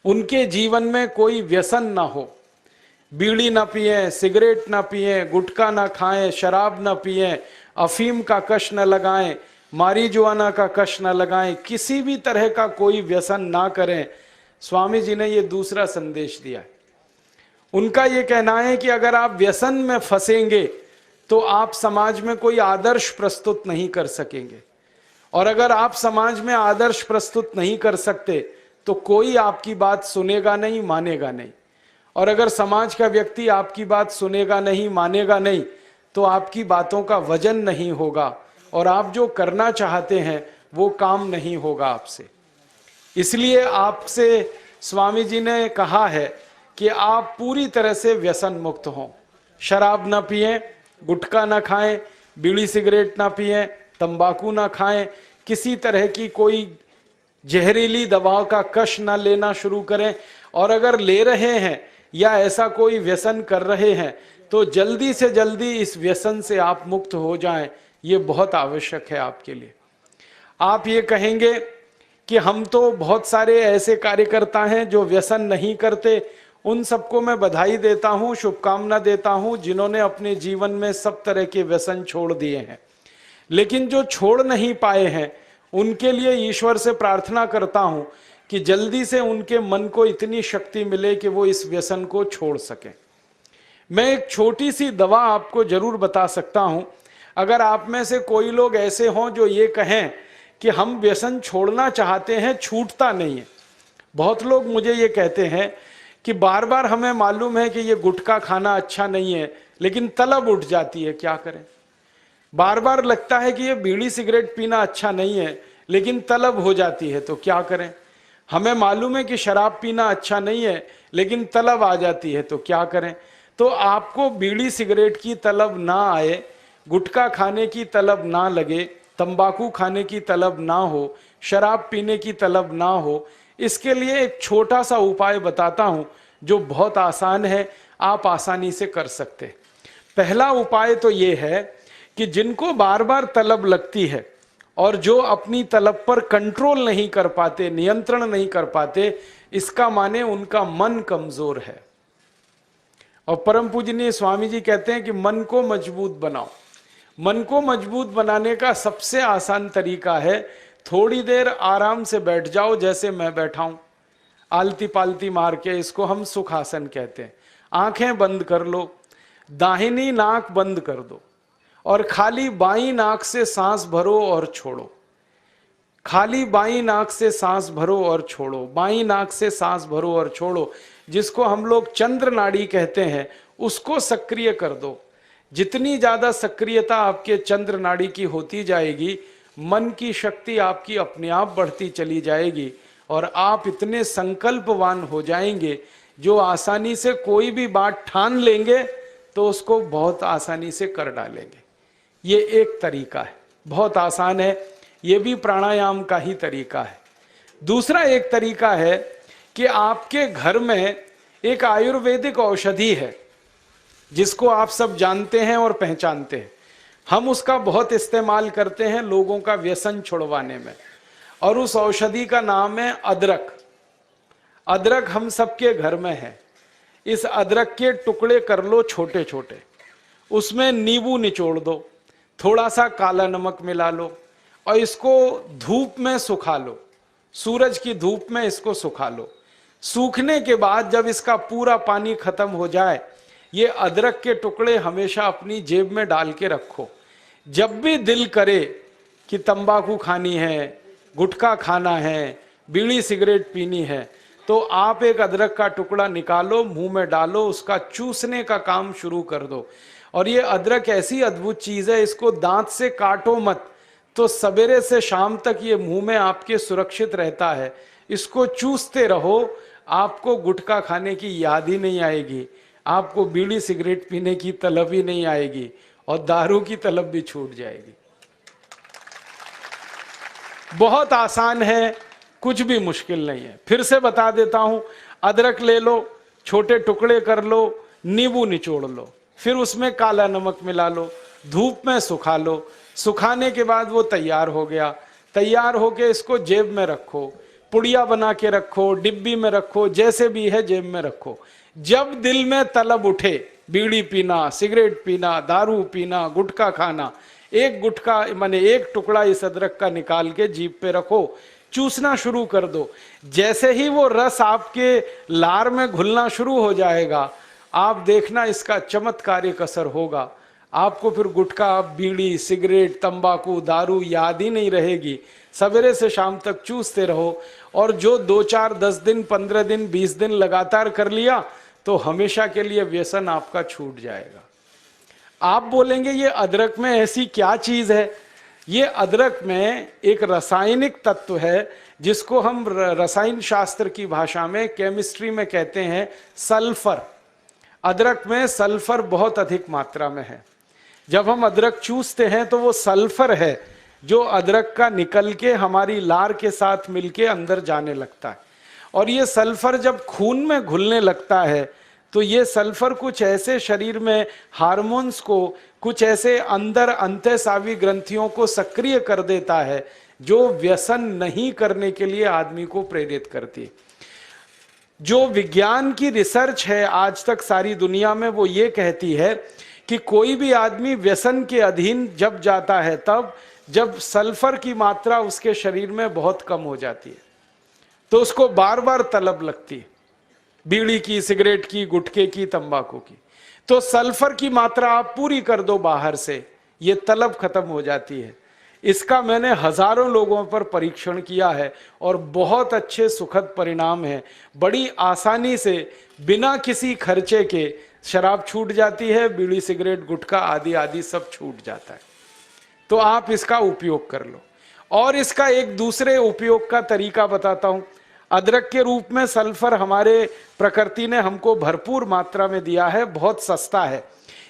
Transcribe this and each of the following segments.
उनके जीवन में कोई व्यसन ना हो, बीड़ी ना पिए, सिगरेट ना पिए, गुटखा ना खाएं, शराब ना पिए, अफीम का कश न लगाएं, मारीजुआना का कश न लगाएं, किसी भी तरह का कोई व्यसन ना करें। स्वामी जी ने ये दूसरा संदेश दिया है। उनका ये कहना है कि अगर आप व्यसन में फंसेंगे तो आप समाज में कोई आदर्श प्रस्तुत नहीं कर सकेंगे, और अगर आप समाज में आदर्श प्रस्तुत नहीं कर सकते तो कोई आपकी बात सुनेगा नहीं, मानेगा नहीं, और अगर समाज का व्यक्ति आपकी बात सुनेगा नहीं, मानेगा नहीं, तो आपकी बातों का वजन नहीं होगा और आप जो करना चाहते हैं वो काम नहीं होगा आपसे। इसलिए आपसे स्वामी जी ने कहा है कि आप पूरी तरह से व्यसन मुक्त हों। शराब ना पिएं, गुटखा ना खाएं, बीड़ी सिगरेट ना पिएं, तंबाकू ना खाएं, किसी तरह की कोई जहरीली दवाओं का कश ना लेना शुरू करें, और अगर ले रहे हैं या ऐसा कोई व्यसन कर रहे हैं तो जल्दी से जल्दी इस व्यसन से आप मुक्त हो जाएं। ये बहुत आवश्यक है आपके लिए। आप ये कहेंगे कि हम तो बहुत सारे ऐसे कार्यकर्ता हैं जो व्यसन नहीं करते, उन सबको मैं बधाई देता हूं, शुभकामना देता हूं जिन्होंने अपने जीवन में सब तरह के व्यसन छोड़ दिए हैं। लेकिन जो छोड़ नहीं पाए हैं उनके लिए ईश्वर से प्रार्थना करता हूं कि जल्दी से उनके मन को इतनी शक्ति मिले कि वो इस व्यसन को छोड़ सकें। मैं एक छोटी सी दवा आपको जरूर बता सकता हूं। अगर आप में से कोई लोग ऐसे हों जो ये कहें कि हम व्यसन छोड़ना चाहते हैं, छूटता नहीं है। बहुत लोग मुझे ये कहते हैं कि बार बार हमें मालूम है कि ये गुटखा खाना अच्छा नहीं है, लेकिन तलब उठ जाती है, क्या करें। बार बार लगता है कि ये बीड़ी सिगरेट पीना अच्छा नहीं है, लेकिन तलब हो जाती है, तो क्या करें। हमें मालूम है कि शराब पीना अच्छा नहीं है, लेकिन तलब आ जाती है, तो क्या करें। तो आपको बीड़ी सिगरेट की तलब ना आए, गुटखा खाने की तलब ना लगे, तंबाकू खाने की तलब ना हो, शराब पीने की तलब ना हो, इसके लिए एक छोटा सा उपाय बताता हूं जो बहुत आसान है, आप आसानी से कर सकते हैं। पहला उपाय तो ये है कि जिनको बार बार तलब लगती है और जो अपनी तलब पर कंट्रोल नहीं कर पाते, नियंत्रण नहीं कर पाते, इसका माने उनका मन कमजोर है। और परम पूजनीय स्वामी जी कहते हैं कि मन को मजबूत बनाओ। मन को मजबूत बनाने का सबसे आसान तरीका है थोड़ी देर आराम से बैठ जाओ, जैसे मैं बैठा हूं, आलती पालती मार के, इसको हम सुखासन कहते हैं। आंखें बंद कर लो, दाहिनी नाक बंद कर दो और खाली बाईं नाक से सांस भरो और छोड़ो। खाली बाईं नाक से सांस भरो और छोड़ो, बाईं नाक से सांस भरो और छोड़ो। जिसको हम लोग चंद्र नाड़ी कहते हैं उसको सक्रिय कर दो। जितनी ज्यादा सक्रियता आपके चंद्र नाड़ी की होती जाएगी, मन की शक्ति आपकी अपने आप बढ़ती चली जाएगी और आप इतने संकल्पवान हो जाएंगे जो आसानी से कोई भी बात ठान लेंगे तो उसको बहुत आसानी से कर डालेंगे। ये एक तरीका है, बहुत आसान है, ये भी प्राणायाम का ही तरीका है। दूसरा एक तरीका है कि आपके घर में एक आयुर्वेदिक औषधि है जिसको आप सब जानते हैं और पहचानते हैं। हम उसका बहुत इस्तेमाल करते हैं लोगों का व्यसन छुड़वाने में, और उस औषधि का नाम है अदरक। अदरक हम सबके घर में है। इस अदरक के टुकड़े कर लो छोटे छोटे, उसमें नींबू निचोड़ दो, थोड़ा सा काला नमक मिला लो और इसको धूप में सुखा लो, सूरज की धूप में इसको सुखा लो। सूखने के बाद जब इसका पूरा पानी खत्म हो जाए, ये अदरक के टुकड़े हमेशा अपनी जेब में डाल के रखो। जब भी दिल करे कि तंबाकू खानी है, गुटखा खाना है, बीड़ी सिगरेट पीनी है, तो आप एक अदरक का टुकड़ा निकालो, मुंह में डालो, उसका चूसने का काम शुरू कर दो। और ये अदरक ऐसी अद्भुत चीज है, इसको दांत से काटो मत, तो सवेरे से शाम तक ये मुंह में आपके सुरक्षित रहता है। इसको चूसते रहो, आपको गुटखा खाने की याद ही नहीं आएगी, आपको बीड़ी सिगरेट पीने की तलब ही नहीं आएगी और दारू की तलब भी छूट जाएगी। बहुत आसान है, कुछ भी मुश्किल नहीं है। फिर से बता देता हूं, अदरक ले लो, छोटे टुकड़े कर लो, नींबू निचोड़ लो, फिर उसमें काला नमक मिला लो, धूप में सुखा लो। सुखाने के बाद वो तैयार हो गया, तैयार होके इसको जेब में रखो। पुड़िया बना के रखो, डिब्बी में रखो, जैसे भी है जेब में रखो। जब दिल में तलब उठे बीड़ी पीना, सिगरेट पीना, दारू पीना, गुटखा खाना, एक गुटखा माने एक टुकड़ा इस अदरक का निकाल के जीभ पे रखो, चूसना शुरू कर दो। जैसे ही वो रस आपके लार में घुलना शुरू हो जाएगा, आप देखना इसका चमत्कारिक असर होगा। आपको फिर गुटखा, बीड़ी, सिगरेट, तंबाकू, दारू याद ही नहीं रहेगी। सवेरे से शाम तक चूसते रहो, और जो 2, 4, 10 दिन, 15 दिन, 20 दिन लगातार कर लिया तो हमेशा के लिए व्यसन आपका छूट जाएगा। आप बोलेंगे ये अदरक में ऐसी क्या चीज है? ये अदरक में एक रासायनिक तत्व है जिसको हम रसायन शास्त्र की भाषा में, केमिस्ट्री में कहते हैं सल्फर। अदरक में सल्फर बहुत अधिक मात्रा में है। जब हम अदरक चूसते हैं तो वो सल्फर है जो अदरक का निकल के हमारी लार के साथ मिलके अंदर जाने लगता है। और ये सल्फर जब खून में घुलने लगता है तो ये सल्फर कुछ ऐसे शरीर में हार्मोन्स को, कुछ ऐसे अंदर अंतःस्रावी ग्रंथियों को सक्रिय कर देता है जो व्यसन नहीं करने के लिए आदमी को प्रेरित करती है। जो विज्ञान की रिसर्च है आज तक सारी दुनिया में, वो ये कहती है कि कोई भी आदमी व्यसन के अधीन जब जाता है तब जब सल्फर की मात्रा उसके शरीर में बहुत कम हो जाती है तो उसको बार बार तलब लगती है, बीड़ी की, सिगरेट की, गुटखे की, तंबाकू की। तो सल्फर की मात्रा आप पूरी कर दो बाहर से, ये तलब खत्म हो जाती है। इसका मैंने हजारों लोगों पर परीक्षण किया है और बहुत अच्छे सुखद परिणाम हैं। बड़ी आसानी से बिना किसी खर्चे के शराब छूट जाती है, बीड़ी, सिगरेट, गुटखा आदि आदि सब छूट जाता है। तो आप इसका उपयोग कर लो। और इसका एक दूसरे उपयोग का तरीका बताता हूं। अदरक के रूप में सल्फर हमारे प्रकृति ने हमको भरपूर मात्रा में दिया है, बहुत सस्ता है।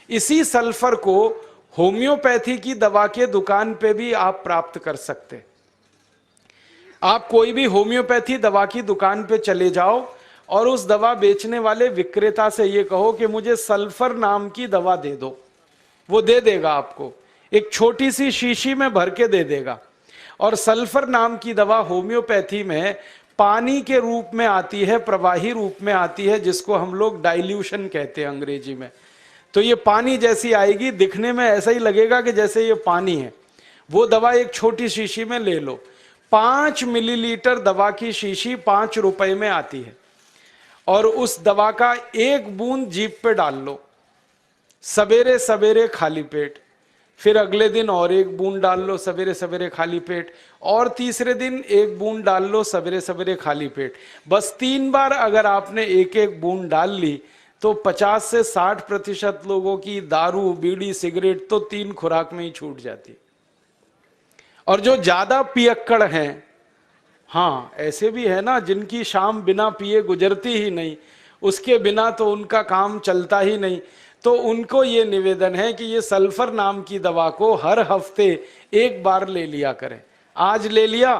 इसी सल्फर को होम्योपैथी की दवा के दुकान पे भी आप प्राप्त कर सकते। आप कोई भी होम्योपैथी दवा की दुकान पे चले जाओ और उस दवा बेचने वाले विक्रेता से ये कहो कि मुझे सल्फर नाम की दवा दे दो, वो दे देगा आपको, एक छोटी सी शीशी में भर के दे देगा। और सल्फर नाम की दवा होम्योपैथी में पानी के रूप में आती है, प्रवाही रूप में आती है, जिसको हम लोग डाइल्यूशन कहते हैं अंग्रेजी में। तो ये पानी जैसी आएगी, दिखने में ऐसा ही लगेगा कि जैसे ये पानी है। वो दवा एक छोटी शीशी में ले लो। 5 मिलीलीटर दवा की शीशी 5 रुपए में आती है और उस दवा का 1 बूंद जीभ पे डाल लो सवेरे सवेरे खाली पेट, फिर अगले दिन और 1 बूंद डाल लो सवेरे सवेरे खाली पेट, और तीसरे दिन 1 बूंद डाल लो सवेरे सवेरे खाली पेट। बस 3 बार अगर आपने 1-1 बूंद डाल ली तो 50 से 60% लोगों की दारू, बीड़ी, सिगरेट तो 3 खुराक में ही छूट जाती। और जो ज्यादा पियक्कड़ हैं, हाँ ऐसे भी है ना जिनकी शाम बिना पिए गुजरती ही नहीं, उसके बिना तो उनका काम चलता ही नहीं, तो उनको ये निवेदन है कि ये सल्फर नाम की दवा को हर हफ्ते 1 बार ले लिया करें। आज ले लिया,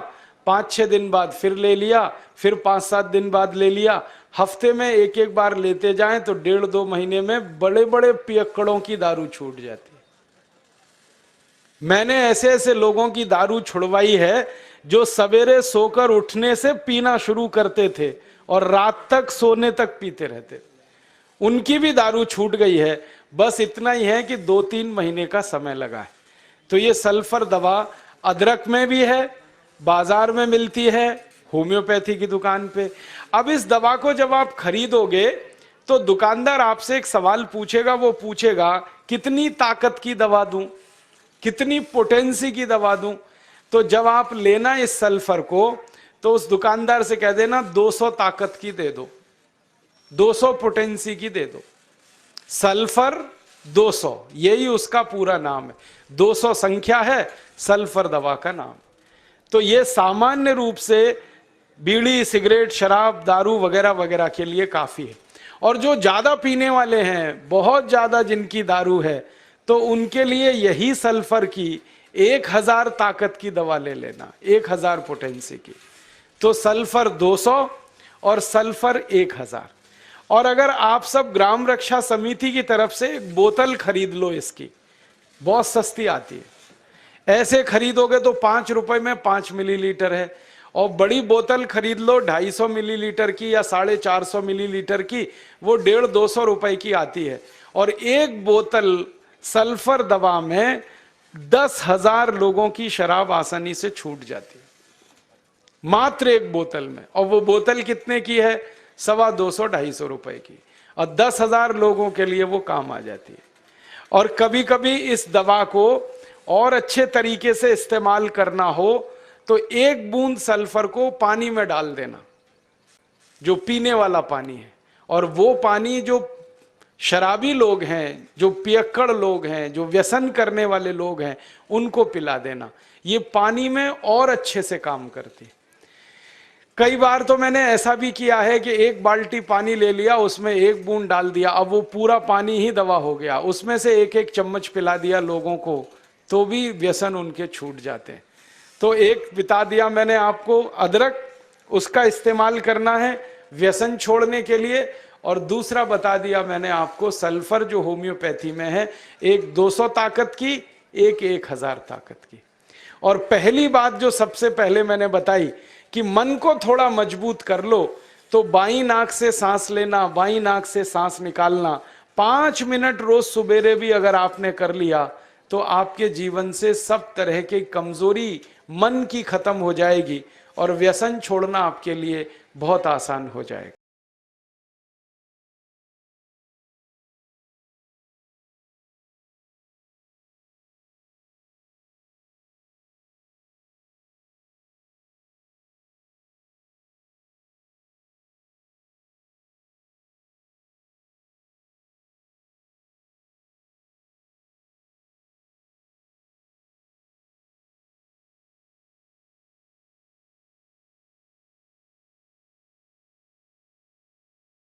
5-6 दिन बाद फिर ले लिया, फिर 5-7 दिन बाद ले लिया। हफ्ते में 1-1 बार लेते जाएं तो 1.5-2 महीने में बड़े बड़े पियक्कड़ों की दारू छूट जाती है। मैंने ऐसे ऐसे लोगों की दारू छुड़वाई है जो सवेरे सोकर उठने से पीना शुरू करते थे और रात तक सोने तक पीते रहते, उनकी भी दारू छूट गई है। बस इतना ही है कि 2-3 महीने का समय लगा है। तो ये सल्फर दवा अदरक में भी है, बाजार में मिलती है, होम्योपैथी की दुकान पे। अब इस दवा को जब आप खरीदोगे तो दुकानदार आपसे एक सवाल पूछेगा, वो पूछेगा कितनी ताकत की दवा दूं, कितनी पोटेंसी की दवा दूं। तो जब आप लेना इस सल्फर को तो उस दुकानदार से कह देना 200 ताकत की दे दो, 200 पोटेंसी की दे दो। सल्फर 200 यही उसका पूरा नाम है, 200 संख्या है सल्फर दवा का नाम। तो ये सामान्य रूप से बीड़ी, सिगरेट, शराब, दारू वगैरह वगैरह के लिए काफी है। और जो ज्यादा पीने वाले हैं, बहुत ज्यादा जिनकी दारू है, तो उनके लिए यही सल्फर की 1000 ताकत की दवा ले लेना, 1000 पोटेंसी की। तो सल्फर 200 और सल्फर 1000। और अगर आप सब ग्राम रक्षा समिति की तरफ से एक बोतल खरीद लो, इसकी बहुत सस्ती आती है, ऐसे खरीदोगे तो 5 रुपए में 5 मिलीलीटर है। और बड़ी बोतल खरीद लो 250 मिलीलीटर की या 450 मिलीलीटर की, वो 150-200 रुपए की आती है। और एक बोतल सल्फर दवा में 10,000 लोगों की शराब आसानी से छूट जाती है, मात्र एक बोतल में। और वो बोतल कितने की है? 250-250 रुपए की, और 10,000 लोगों के लिए वो काम आ जाती है। और कभी कभी इस दवा को और अच्छे तरीके से इस्तेमाल करना हो तो एक बूंद सल्फर को पानी में डाल देना, जो पीने वाला पानी है, और वो पानी जो शराबी लोग हैं, जो पियक्कड़ लोग हैं, जो व्यसन करने वाले लोग हैं, उनको पिला देना। ये पानी में और अच्छे से काम करती। कई बार तो मैंने ऐसा भी किया है कि एक बाल्टी पानी ले लिया, उसमें एक बूंद डाल दिया, अब वो पूरा पानी ही दवा हो गया, उसमें से एक एक चम्मच पिला दिया लोगों को, तो भी व्यसन उनके छूट जाते हैं। तो एक बता दिया मैंने आपको, अदरक, उसका इस्तेमाल करना है व्यसन छोड़ने के लिए। और दूसरा बता दिया मैंने आपको सल्फर, जो होम्योपैथी में है, एक 200 ताकत की, एक 1000 ताकत की। और पहली बात जो सबसे पहले मैंने बताई कि मन को थोड़ा मजबूत कर लो, तो बाईं नाक से सांस लेना, बाईं नाक से सांस निकालना 5 मिनट रोज सुबेरे भी अगर आपने कर लिया, तो आपके जीवन से सब तरह की कमजोरी मन की खत्म हो जाएगी और व्यसन छोड़ना आपके लिए बहुत आसान हो जाएगा।